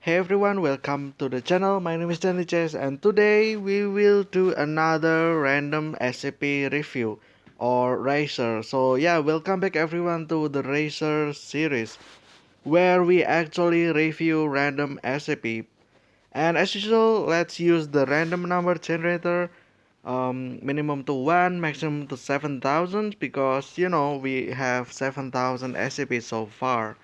Hey everyone, welcome to the channel. My name is Danny Chess, and today we will do another random SCP review or Racer. So yeah, welcome back everyone to the Racer series where we actually review random SCP. And as usual, let's use the random number generator, minimum to 1, maximum to 7,000, because we have 7,000 SCP so far.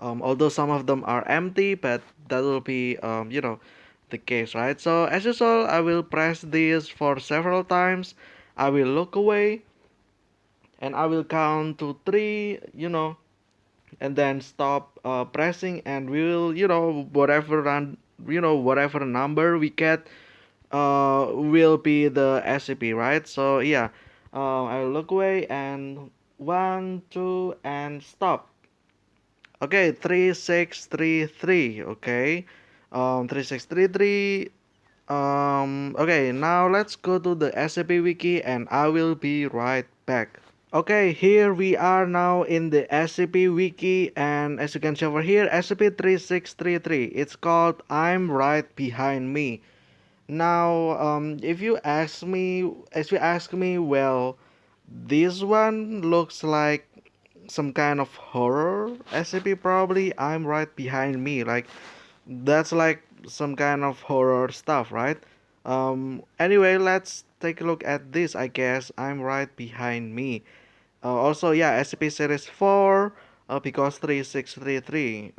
Although some of them are empty, but that will be the case, right? So as usual, I will press this for several times. I will look away and I will count to three, and then stop pressing, and we will, whatever number we get will be the SCP, right? So yeah, I will look away and one, two, and stop. Okay, 3633. Okay, 3633. Okay, now let's go to the SCP wiki and I will be right back. Okay, here we are now in the SCP wiki, and as you can see over here, SCP-3633. It's called I'm Right Behind Me. Now, if you ask me, well, this one looks like some kind of horror SCP. Probably I'm right behind me. Like that's like some kind of horror stuff, right? Anyway, let's take a look at this. I guess I'm right behind me. Also, yeah, SCP series 4. Because 3633.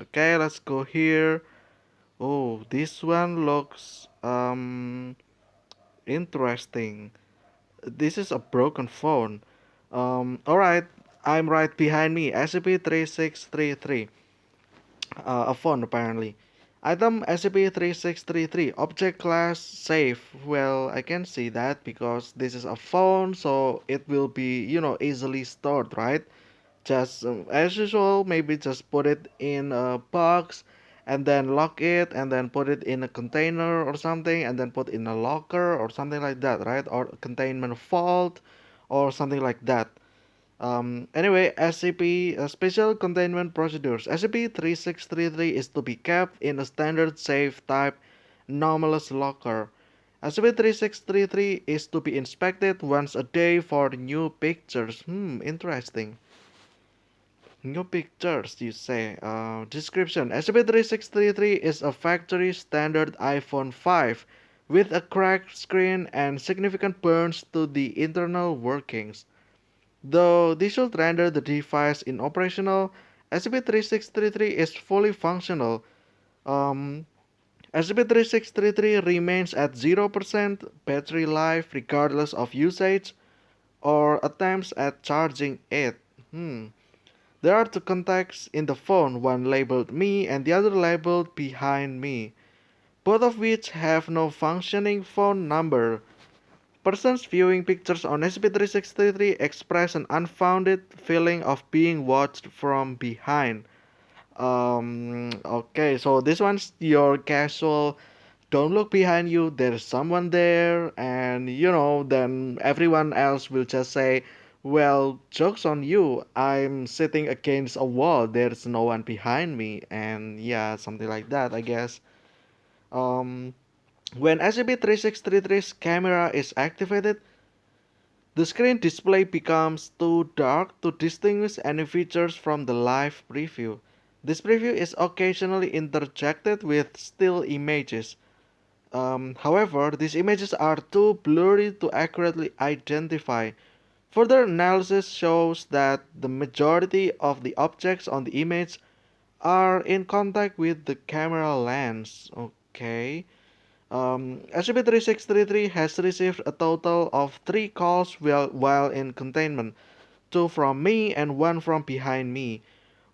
Okay, let's go here. Oh, this one looks interesting. This is a broken phone. Alright, I'm right behind me. SCP-3633. A phone apparently. Item SCP-3633. Object class safe. Well, I can see that because this is a phone, so it will be, easily stored, right? Just as usual, maybe just put it in a box and then lock it and then put it in a container or something and then put in a locker or something like that, right? Or a containment vault or something like that. Anyway, SCP Special Containment Procedures. SCP-3633 is to be kept in a standard safe type anomalous locker. SCP-3633 is to be inspected once a day for new pictures. Interesting. New pictures, you say. Description. SCP-3633 is a factory standard iPhone 5 with a cracked screen and significant burns to the internal workings. Though this should render the device inoperational, SCP-3633 is fully functional. Um, SCP-3633 remains at 0% battery life regardless of usage or attempts at charging it. There are two contacts in the phone, one labeled me and the other labeled behind me, both of which have no functioning phone number. Persons viewing pictures on SCP-3633 express an unfounded feeling of being watched from behind. Okay, so this one's your casual. Don't look behind you, there's someone there, and then everyone else will just say, well, joke's on you, I'm sitting against a wall, there's no one behind me, and yeah, something like that, I guess. Um, when SCP-3633's camera is activated, the screen display becomes too dark to distinguish any features from the live preview. This preview is occasionally interjected with still images. However, these images are too blurry to accurately identify. Further analysis shows that the majority of the objects on the image are in contact with the camera lens. Okay. SCP-3633 has received a total of 3 calls while in containment, 2 from me and 1 from behind me.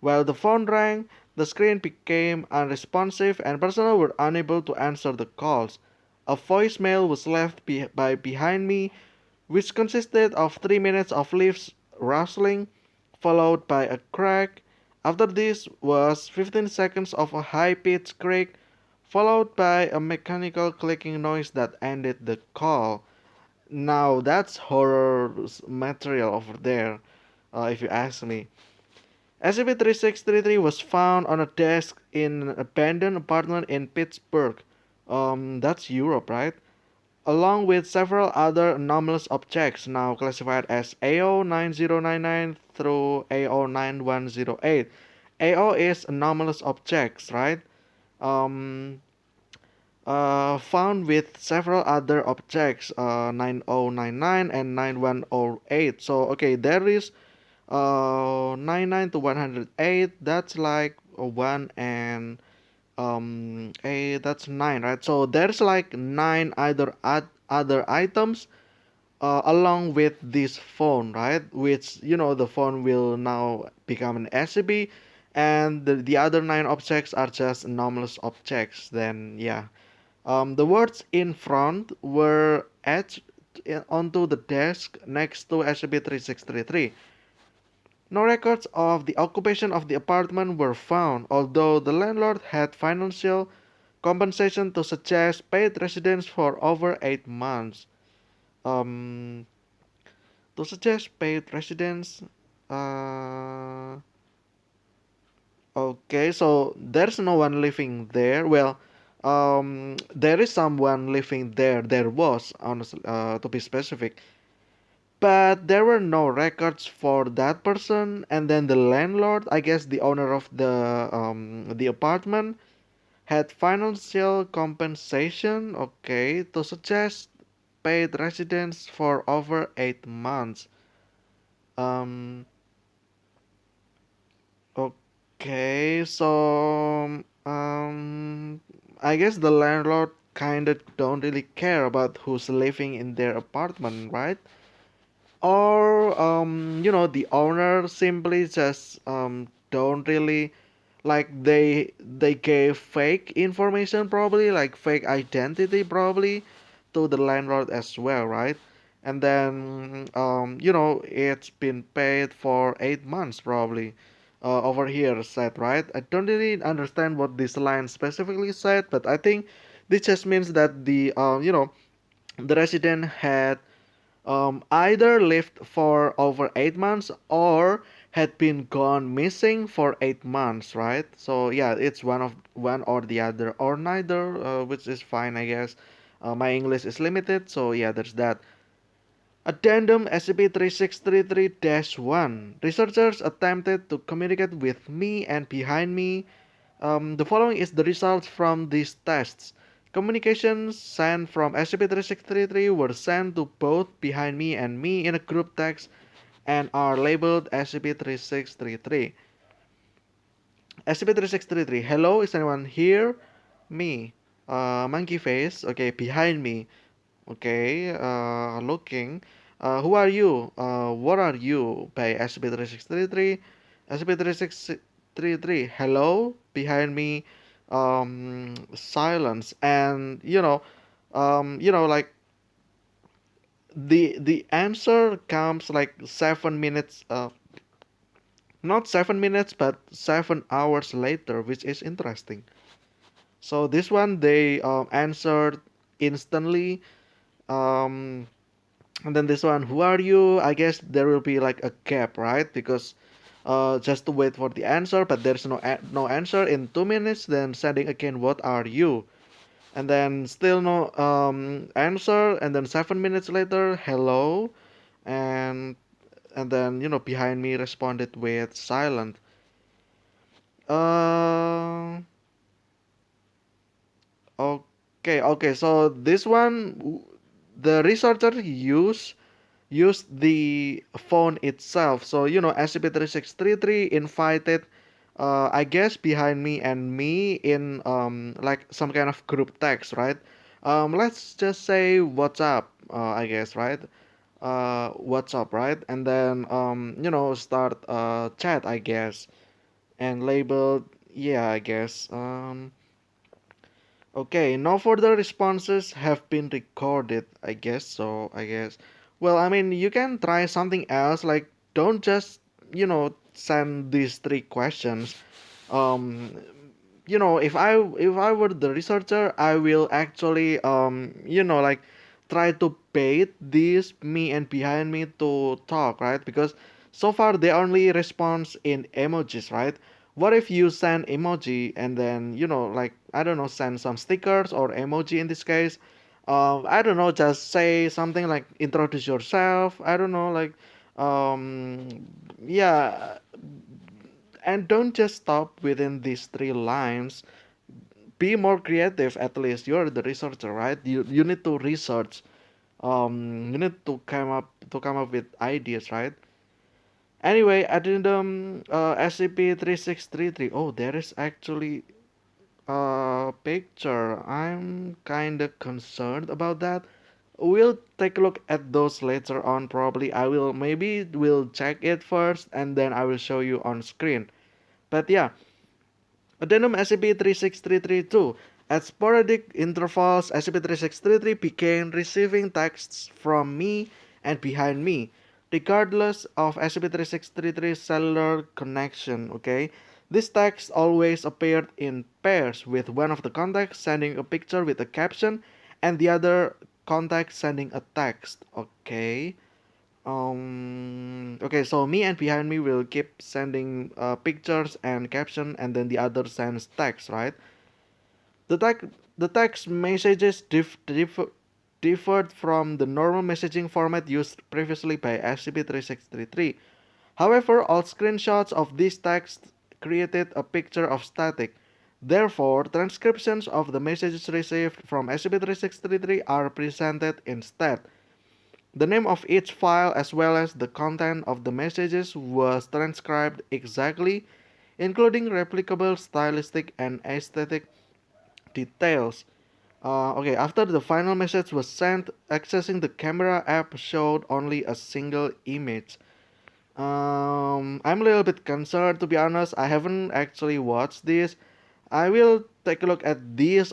While the phone rang, the screen became unresponsive and personnel were unable to answer the calls. A voicemail was left by behind me, which consisted of 3 minutes of leaves rustling, followed by a crack. After this was 15 seconds of a high-pitched creak, followed by a mechanical clicking noise that ended the call. Now that's horror material over there, if you ask me. SCP-3633 was found on a desk in an abandoned apartment in Pittsburgh. That's Europe, right? Along with several other anomalous objects now classified as AO9099 through AO9108. AO is anomalous objects, right? Um, Found with several other objects, 9099 and 9108. So, okay, there is 99 to 108. That's like 1 and 8. That's 9, right? So, there's like 9 other items along with this phone, right? Which, the phone will now become an SCP, and the other 9 objects are just anomalous objects. Then, yeah. The words in front were etched onto the desk next to SCP-3633. No records of the occupation of the apartment were found, although the landlord had financial compensation to suggest paid residence for over 8 months. Um, to suggest paid residence, uh, okay, so there's no one living there. Well, there is someone living there. There was, honestly, to be specific, but there were no records for that person. And then the landlord, I guess the owner of the apartment, had financial compensation. Okay, to suggest paid residence for over 8 months. Um, Okay, so I guess the landlord kinda don't really care about who's living in their apartment, right? Or the owner simply just don't really like they gave fake information, probably like fake identity, probably to the landlord as well, right? And then it's been paid for 8 months, probably. Over here said, right? I don't really understand what this line specifically said, but I think this just means that the resident had either lived for over 8 months or had been gone missing for 8 months, right? So yeah, it's one or the other or neither, which is fine, I guess. My English is limited, so yeah, there's that. Addendum SCP-3633-1. Researchers attempted to communicate with me and behind me. The following is the results from these tests. Communications sent from SCP-3633 were sent to both behind me and me in a group text and are labeled SCP-3633. SCP-3633, hello, is anyone here? Me. Monkey face, okay, behind me. Okay, looking. Who are you? What are you? By SCP-3633. SCP-3633. Hello, behind me. Silence, and like the answer comes like 7 minutes. Not 7 minutes, but 7 hours later, which is interesting. So this one they answered instantly. Um, And then this one, who are you? I guess there will be like a gap, right? Because just to wait for the answer, but there's no answer in 2 minutes. Then sending again, what are you? And then still no answer. And then 7 minutes later, hello, and then behind me responded with silent. Uh, okay. So this one, the researcher used the phone itself. So SCP-3633 invited, I guess behind me and me in like some kind of group text, right? Let's just say what's up, I guess, right? What's up, right? And then start chat, I guess, and labeled, yeah, I guess. Okay, no further responses have been recorded, I guess so, I guess. Well, I mean, you can try something else, like, don't just, send these 3 questions. Um, if I were the researcher, I will actually, try to bait this me and behind me to talk, right? Because So far, they only respond in emojis, right? What if you send emoji and then, like, I don't know, send some stickers or emoji in this case? I don't know, just say something like introduce yourself. I don't know, like, um, yeah, and don't just stop within these three lines. Be more creative. At least you're the researcher, right? You need to research. You need to come up with ideas, right? Anyway, addendum SCP-3633. Oh, there is actually a picture. I'm kinda concerned about that. We'll take a look at those later on. Probably I will maybe will check it first and then I will show you on screen. But yeah, addendum SCP-3633-2. At sporadic intervals, SCP-3633 began receiving texts from me and behind me, regardless of SCP-3633's cellular connection. Okay, these texts always appeared in pairs, with one of the contacts sending a picture with a caption, and the other contact sending a text. Okay. Okay, so me and behind me will keep sending pictures and caption, and then the other sends text, right? The text the text messages differed from the normal messaging format used previously by SCP-3633. However, all screenshots of this text created a picture of static. Therefore, transcriptions of the messages received from SCP-3633 are presented instead. The name of each file as well as the content of the messages was transcribed exactly, including replicable stylistic and aesthetic details. Okay, after the final message was sent, accessing the camera app showed only a single image. I'm a little bit concerned, to be honest. I haven't actually watched this. I will take a look at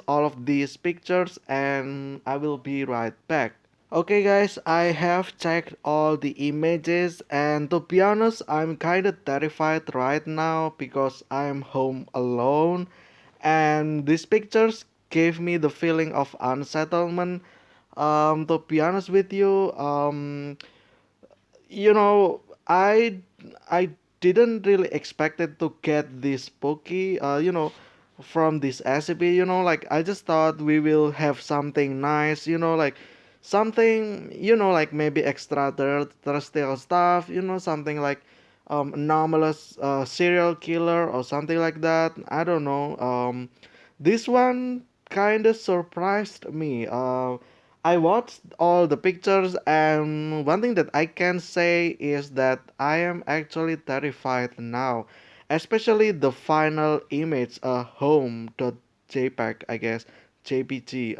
all of these pictures, and I will be right back. Okay guys, I have checked all the images, and to be honest, I'm kinda terrified right now because I'm home alone, and these pictures gave me the feeling of unsettlement. To be honest with you, you know, I didn't really expect it to get this spooky, from this SCP. Like, I just thought we will have something nice, like something, like maybe extraterrestrial stuff, something like anomalous serial killer or something like that. I don't know. This one kind of surprised me. I watched all the pictures, and one thing that I can say is that I am actually terrified now, especially the final image, home.jpg, I guess, JPG.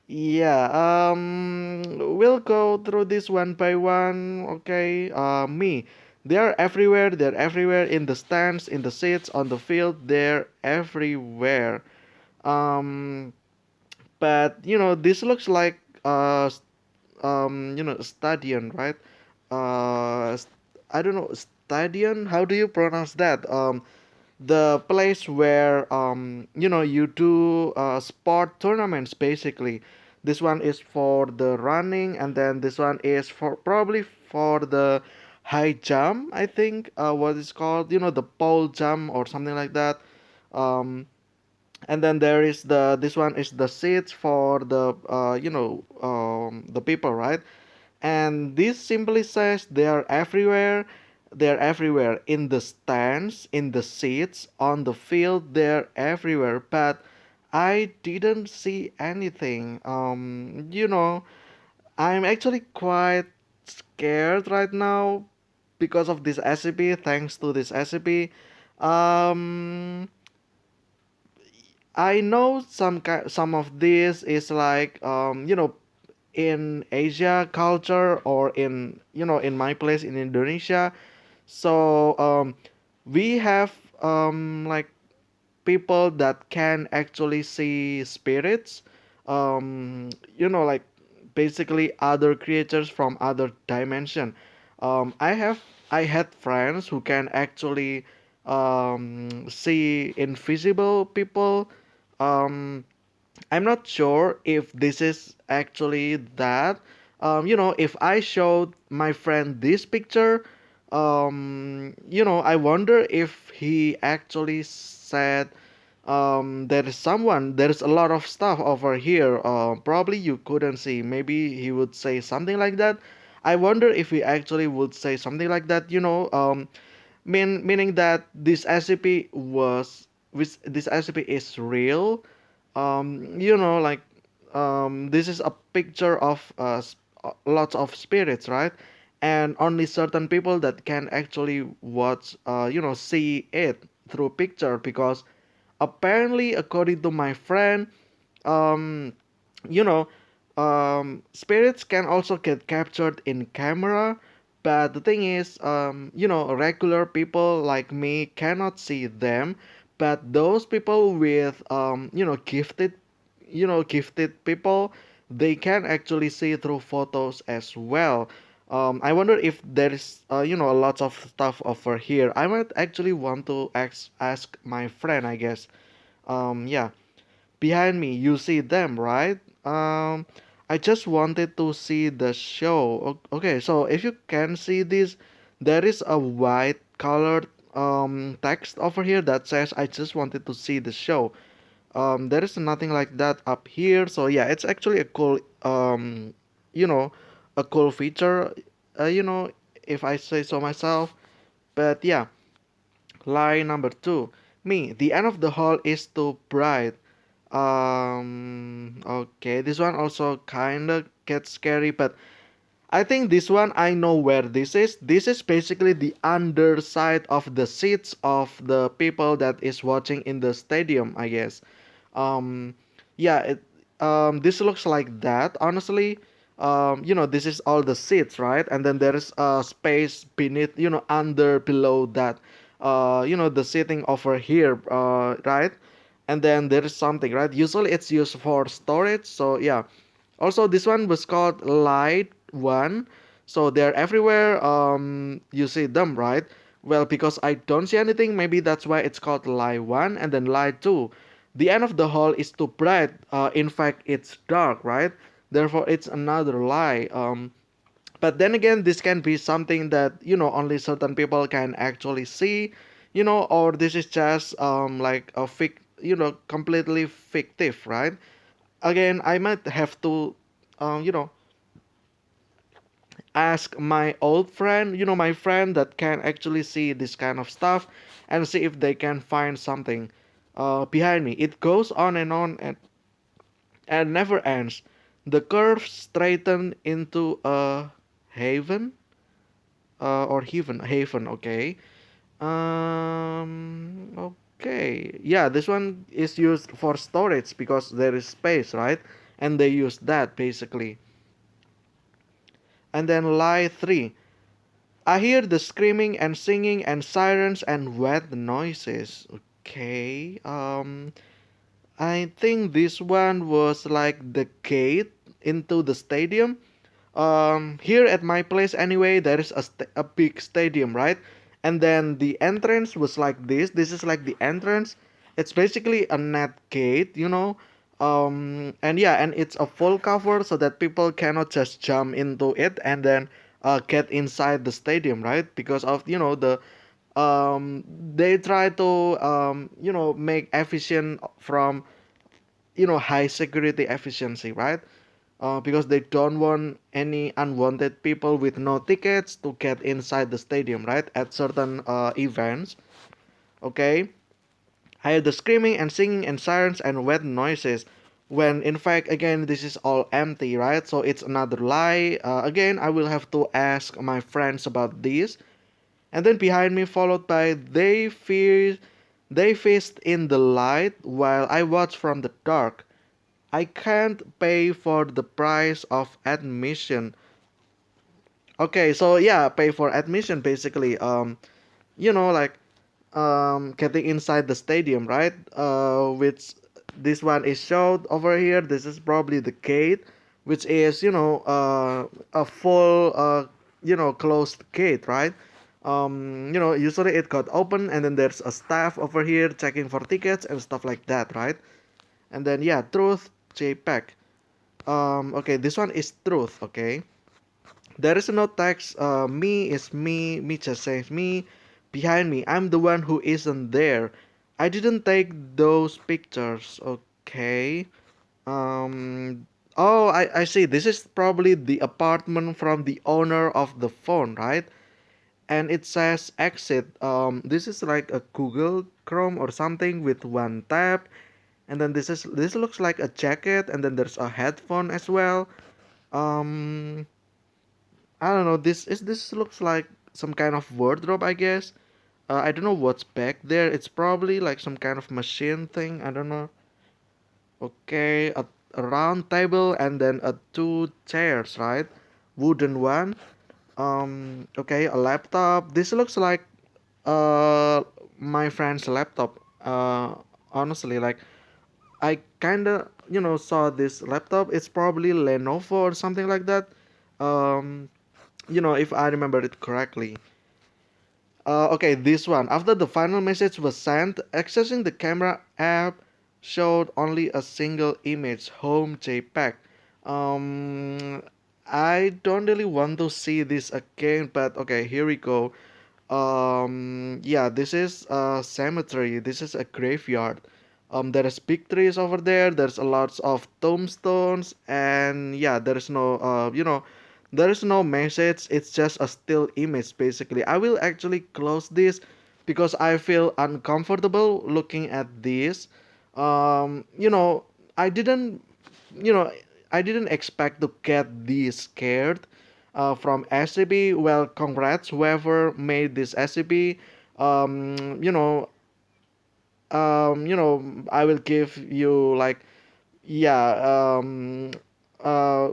Yeah. We'll go through this one by one. Okay. Me. They're everywhere. They're everywhere in the stands, in the seats, on the field. They're everywhere. Um, but this looks like stadion, right? uh I don't know, stadion, how do you pronounce that? The place where you do sport tournaments, basically. This one is for the running, and then this one is for probably for the high jump, I think. What is called, the pole jump or something like that. um and then there is this one is the seats for the people, right? And this simply says they are everywhere. They're everywhere, in the stands, in the seats, on the field. They're everywhere, but I didn't see anything. I'm actually quite scared right now because of this SCP. Thanks to this SCP. um I know some of this is like, in Asia culture, or in my place in Indonesia. So we have like people that can actually see spirits. Like basically other creatures from other dimension. Um, I have I had friends who can actually see invisible people. Um, I'm not sure if this is actually that. If I showed my friend this picture, I wonder if he actually said, there is someone, there's a lot of stuff over here, probably you couldn't see. Maybe he would say something like that. I wonder if he actually would say something like that, meaning that this SCP was, this SCP is real. Like, this is a picture of lots of spirits, right? And only certain people that can actually watch, see it through picture, because apparently, according to my friend, um, you know, spirits can also get captured in camera. But the thing is, regular people like me cannot see them. But those people with, gifted people, they can actually see through photos as well. I wonder if there is, a lot of stuff over here. I might actually want to ask my friend, I guess. Yeah, behind me, you see them, right? I just wanted to see the show. Okay, so if you can see this, there is a white colored text over here that says I just wanted to see the show. There is nothing like that up here, so yeah, it's actually a cool, you know a cool feature, uh, you know if I say so myself. But yeah, lie number two. Me, the end of the hall is too bright. Okay, this one also kinda gets scary, but I think this one, I know where this is. This is basically the underside of the seats of the people that is watching in the stadium, I guess. Um, yeah, this looks like that. Honestly, this is all the seats, right? And then there is a space beneath, under below that. The seating over here, right? And then there is something, right? Usually it's used for storage. So yeah, also, this one was called Light One, so they're everywhere. You see them, right? Well, because I don't see anything, maybe that's why it's called Light One, and then Light Two. The end of the hall is too bright. In fact, it's dark, right? Therefore, it's another lie. But then again, this can be something that only certain people can actually see, or this is just like a completely fictive, right? Again, I might have to, um, you know, ask my old friend, my friend that can actually see this kind of stuff, and see if they can find something behind me. It goes on and never ends. The curves straighten into a haven, or haven. Okay. Okay. Yeah, this one is used for storage because there is space, right? And they use that basically. And then lie 3. I hear the screaming and singing and sirens and wet noises. Okay. I think this one was like the gate into the stadium. Here at my place anyway, there is a big stadium, right? And then the entrance was like this is like the entrance. It's basically a net gate, and yeah, and it's a full cover so that people cannot just jump into it and then get inside the stadium, right? Because of the they try to make efficient from high security efficiency, right? Because they don't want any unwanted people with no tickets to get inside the stadium, right? At certain events. Okay, I hear the screaming and singing and sirens and wet noises. When in fact, again, this is all empty, right? So it's another lie. Again, I will have to ask my friends about this. And then behind me, followed by they feast in the light while I watch from the dark. I can't pay for the price of admission. Okay, so yeah, pay for admission basically. Like getting inside the stadium, right? Which this one is showed over here. This is probably the gate, which is a full closed gate, right? Usually it got open and then there's a staff over here checking for tickets and stuff like that, right? And then yeah, truth JPEG. Okay, this one is truth. Okay, There is no text. Me is me. Me just says me. Behind me, I'm the one who isn't there. I didn't take those pictures. Okay. Um. Oh, I see. This is probably the apartment from the owner of the phone, right? And it says exit. This is like a Google Chrome or something with one tab, and then this looks like a jacket, and then there's a headphone as well. Um, I don't know. This looks like some kind of wardrobe, I guess. I don't know what's back there. It's probably like some kind of machine thing. I don't know. Okay, a round table and then two chairs, right? Wooden one. Okay, a laptop. This looks like uh my friend's laptop. Honestly, like I kinda saw this laptop. It's probably Lenovo or something like that. Um, if I remember it correctly. Okay, this one. After the final message was sent, accessing the camera app showed only a single image, home JPEG. Um, I don't really want to see this again, but okay, here we go. Yeah, this is a cemetery. This is a graveyard. There is big trees over there. There's a lots of tombstones, and yeah, there is no message. It's just a still image, basically. I will actually close this because I feel uncomfortable looking at this. Um, you know, I didn't, you know, I didn't expect to get this scared from SCP. Well, congrats whoever made this SCP. Um, you know, I will give you like yeah, uh,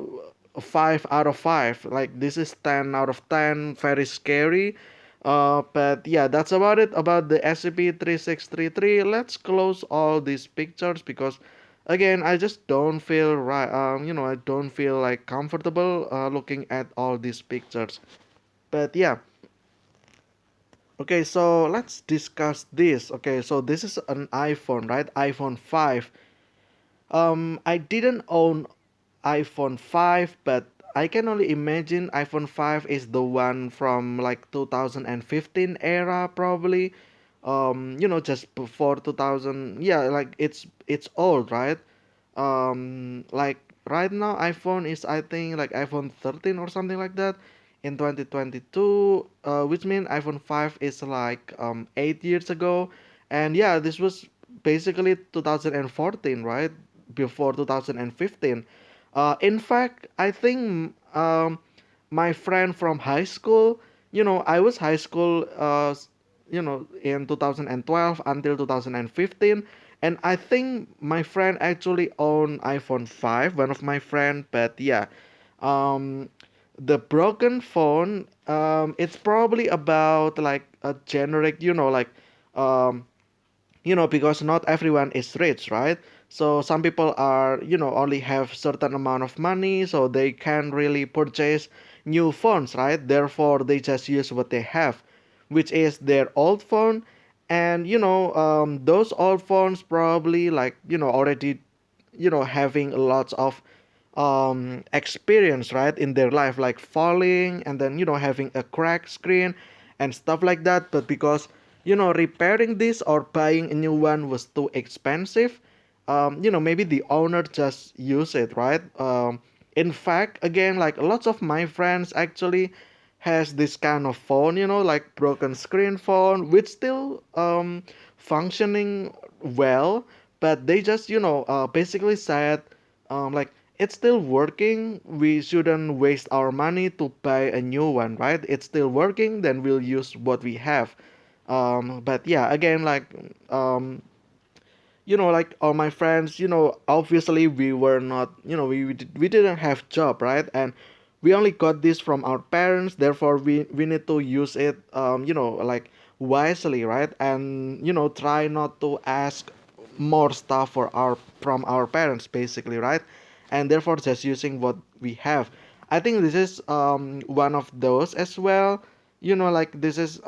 5 out of 5. Like this is 10 out of 10. Very scary. But yeah, that's about it about the SCP-3633. Let's close all these pictures because, again, I just don't feel right. I don't feel like comfortable looking at all these pictures. But yeah, okay. So let's discuss this. Okay, so this is an iPhone, right? iPhone 5. I didn't own iPhone 5, but I can only imagine iPhone 5 is the one from like 2015 era probably. Just before 2000. Yeah, like it's old, right? Like right now iPhone is I think like iPhone 13 or something like that in 2022, which means iPhone 5 is like 8 years ago. And yeah, this was basically 2014, right? Before 2015. In fact, I think my friend from high school, I was high school in 2012 until 2015, and I think my friend actually owned iPhone 5, one of my friend. But yeah, um the broken phone, it's probably about like a generic, um because not everyone is rich, right? So some people are, only have certain amount of money, so they can't really purchase new phones, right? Therefore they just use what they have, which is their old phone. And those old phones probably like already having lots of experience, right, in their life, like falling and then having a cracked screen and stuff like that. But because repairing this or buying a new one was too expensive, maybe the owner just use it, right? In fact, again, like lots of my friends actually has this kind of phone, like broken screen phone, which still functioning well, but they just basically said, like, it's still working. We shouldn't waste our money to buy a new one, right? It's still working, then we'll use what we have. But yeah, again, like, like all my friends, obviously we were not, we didn't have job, right? And we only got this from our parents. Therefore, we need to use it, like wisely, right? And try not to ask more stuff from our parents, basically, right? And therefore just using what we have. I think this is one of those as well. Like this is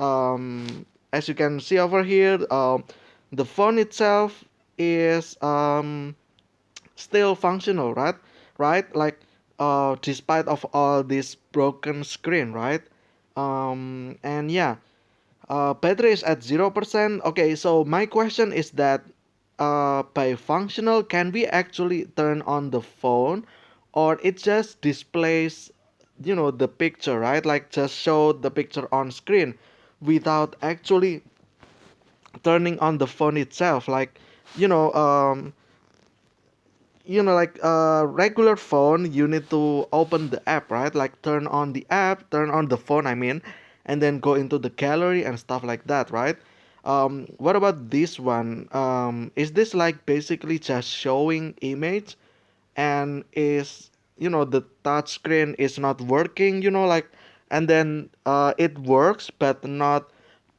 as you can see over here, the phone itself is still functional, right? Like despite of all this broken screen, right? And yeah, battery is at 0%. Okay, so my question is that by functional, can we actually turn on the phone, or it just displays, the picture, right? Like just show the picture on screen without actually turning on the phone itself. Like, you know, um, like a regular phone, you need to open the app, right? Like turn on the app, turn on the phone, I mean, and then go into the gallery and stuff like that, right? What about this one? Is this like basically just showing image, and is, the touch screen is not working, like, and then it works but not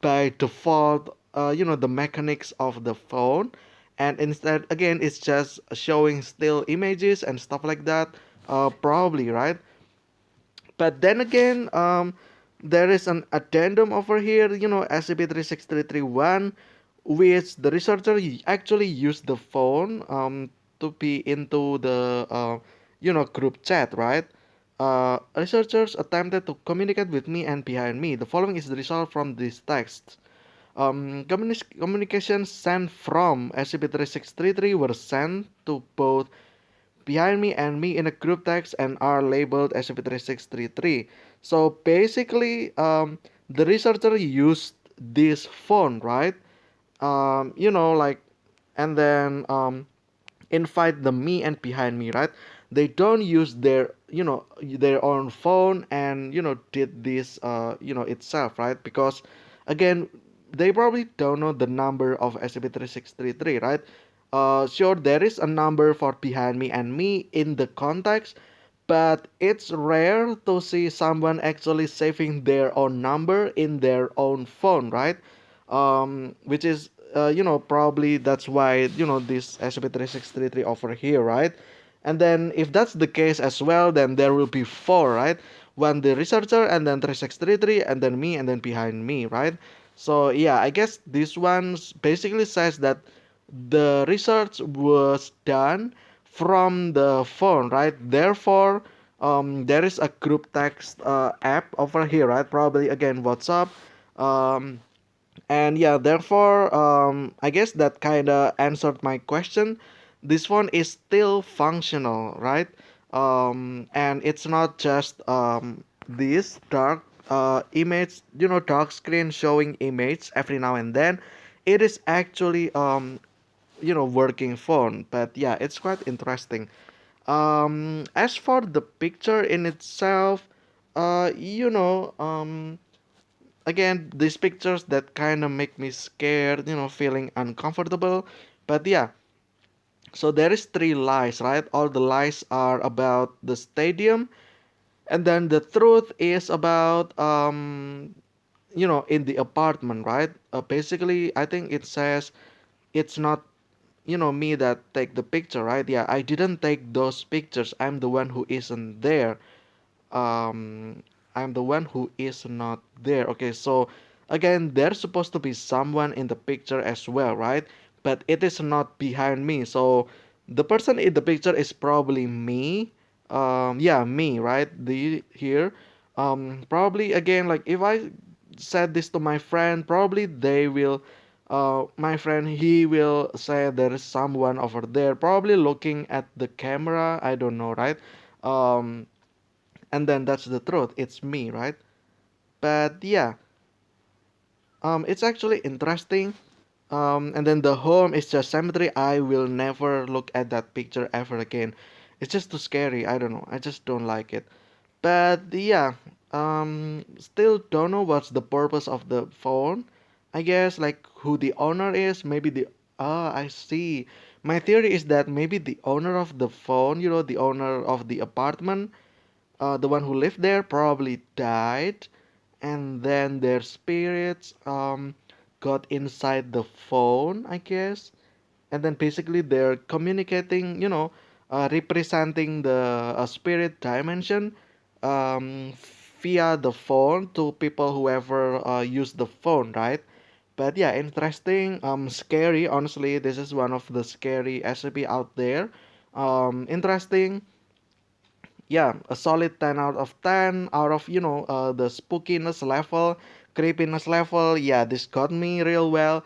by default, the mechanics of the phone, and instead again it's just showing still images and stuff like that, probably, right? But then again, there is an addendum over here, SCP-36331, which the researcher actually used the phone to be into the group chat, right? Researchers attempted to communicate with me and behind me. The following is the result from this text. Communications sent from SCP-3633 were sent to both behind me and me in a group text and are labeled SCP-3633. So basically, the researcher used this phone, right? Like, and then invite the me and behind me, right? They don't use their own phone and did this itself, right? Because again, they probably don't know the number of SCP-3633, right? Sure, there is a number for behind me and me in the context, but it's rare to see someone actually saving their own number in their own phone, right? Which is, probably that's why, this SCP-3633 over here, right? And then if that's the case as well, then there will be four, right? One the researcher, and then 3633, and then me, and then behind me, right? So yeah, I guess this one basically says that the research was done from the phone, right? Therefore, there is a group text app over here, right? Probably again WhatsApp. Um, and yeah, therefore, I guess that kind of answered my question. This phone is still functional, right? And it's not just this dark image, dark screen showing image every now and then. It is actually working phone. But yeah, it's quite interesting. As for the picture in itself, again, these pictures that kind of make me scared, feeling uncomfortable. But yeah, so there is three lies, right? All the lies are about the stadium, and then the truth is about in the apartment, right? Basically, I think it says it's not me that take the picture, right? Yeah, I didn't take those pictures. I'm the one who isn't there. um I'm the one who is not there. Okay, so again, there's supposed to be someone in the picture as well, right? But it is not behind me. So the person in the picture is probably me. Yeah, me, right? The here. Probably again, like if I said this to my friend, probably they will my friend, he will say there is someone over there probably looking at the camera, I don't know, right? um and then that's the truth, it's me, right? But yeah, it's actually interesting. And then the home is just cemetery. I will never look at that picture ever again. It's just too scary, I don't know, I just don't like it. But yeah, still don't know what's the purpose of the phone. I guess like who the owner is, maybe the I see. My theory is that maybe the owner of the phone, the owner of the apartment, the one who lived there probably died, and then their spirits got inside the phone, I guess, and then basically they're communicating, representing the spirit dimension um, via the phone to people whoever use the phone, right? But yeah, interesting, scary. Honestly, this is one of the scary SCP out there. Interesting. Yeah, a solid 10 out of 10 out of, the spookiness level, creepiness level. Yeah, this got me real well.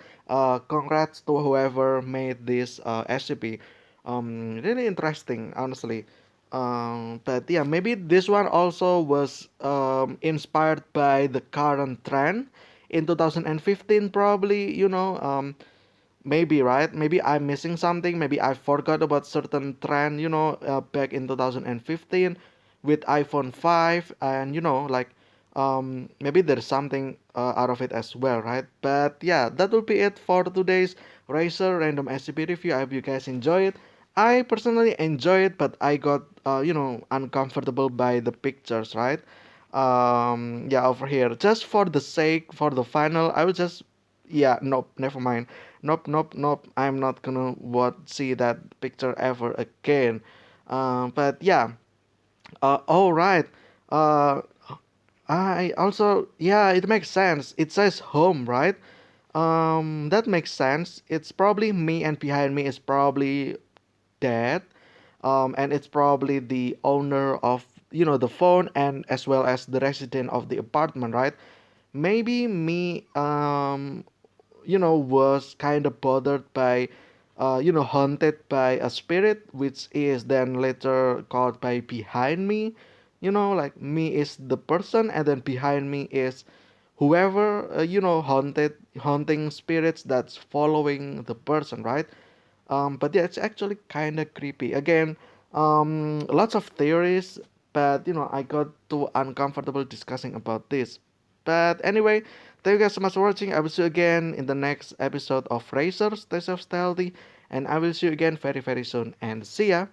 Congrats to whoever made this SCP. Really interesting, honestly. But yeah, maybe this one also was inspired by the current trend in 2015, probably, maybe, right? Maybe I'm missing something. Maybe I forgot about certain trend, back in 2015 with iPhone 5, and maybe there's something out of it as well, right? But yeah, that will be it for today's Razer Random SCP review. I hope you guys enjoy it. I personally enjoy it, but I got uncomfortable by the pictures, right? Yeah, over here, just for the sake for the final, I will just, yeah, nope, never mind. Nope, nope, nope. I'm not gonna see that picture ever again. But yeah. All right. Uh, I also, yeah, it makes sense. It says home, right? That makes sense. It's probably me, and behind me is probably dad. And it's probably the owner of, the phone, and as well as the resident of the apartment, right? Maybe me, was kind of bothered by, haunted by a spirit, which is then later called by behind me. Like me is the person, and then behind me is whoever, haunting spirits that's following the person, right? But yeah, it's actually kind of creepy. Again, lots of theories, but I got too uncomfortable discussing about this. But anyway, thank you guys so much for watching. I will see you again in the next episode of Racer Stay Safe Stealthy, and I will see you again very very soon. And see ya.